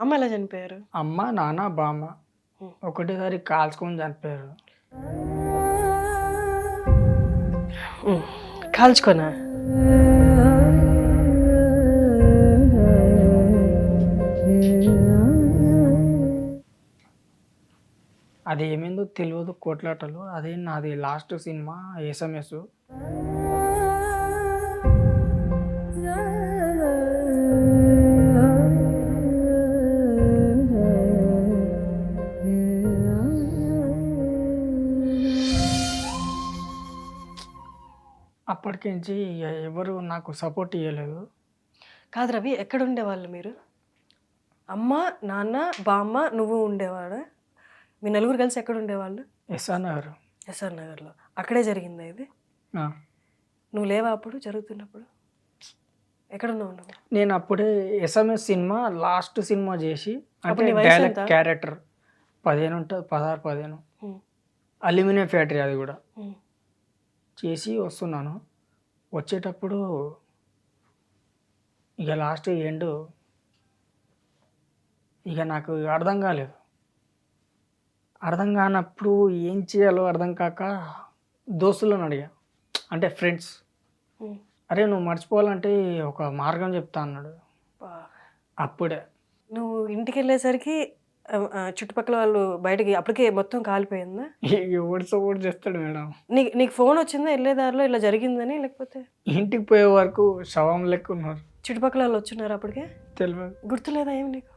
అమ్మ ఎలా చనిపోయారు? అమ్మ, నాన్న, బామ్మ హ్మ్. ఒకటేసారి కాల్చుకొని చనిపోయారు. హ్మ్. కాల్చుకోనా? అది ఏమైందో తెలవదు కొట్లాటలు. అదే నాది లాస్ట్ సినిమా 'ఎస్ఎంఎస్'. అప్పటికించి ఎవరు నాకు సపోర్ట్ ఇయ్యలేదు. కాదు రవి, ఎక్కడుండేవాళ్ళు మీరు? అమ్మ, నాన్న, బామ్మ, నువ్వు ఉండేవాడా? మీ నలుగురు కలిసి ఎక్కడుండేవాళ్ళు? ఎస్ఆర్ నగర్. ఎస్ఆర్ నగర్‌లో. అక్కడే జరిగిందా ఇది? ఆ! నువ్వు లేవా అప్పుడు జరుగుతున్నప్పుడు? ఎక్కడున్నావు నువ్వు? నేను అప్పుడే 'ఎస్ఎంఎస్' సినిమా లాస్ట్ సినిమా చేసి అంటే అప్పుడు నీ వయసు డైలాగ్ ఎంత? క్యారెక్టర్ 15 ఉంటది. 16, 15. హ్మ్. అల్యూమినియం ఫ్యాక్టరీ అది కూడా. హ్మ్. చేసి వస్తున్నాను. వచ్చేటప్పుడు ఇక లాస్ట్ ఎండ్ ఇక నాకు అర్థం కాలేదు. అర్థం కానప్పుడు ఏం చేయాలో అర్థం కాక దోస్తులను అడిగా. అంటే ఫ్రెండ్స్. హ్మ్. "అరే! నువ్వు మర్చిపోవాలంటే ఒక మార్గం చెప్తా" అన్నాడు. అబ్బా! అప్పుడే. నువ్వు ఇంటికెళ్ళేసరికి చుట్టుపక్కల వాళ్ళు బయటకి అప్పటికే మొత్తం కాలిపోయిందా? ఎవడు సపోర్ట్ చేస్తాడు మేడం. నీకు ఫోనొచ్చిందా ఎళ్ళే దారిలో ఇలా జరిగిందని? లేకపోతే ఇంటికి పోయే వరకు శవం లెక్క ఉన్నారు. చుట్టుపక్కల వాళ్ళు వచ్చున్నారా అప్పటికే? తెలవదు. గుర్తులేదా ఏమి నీకు?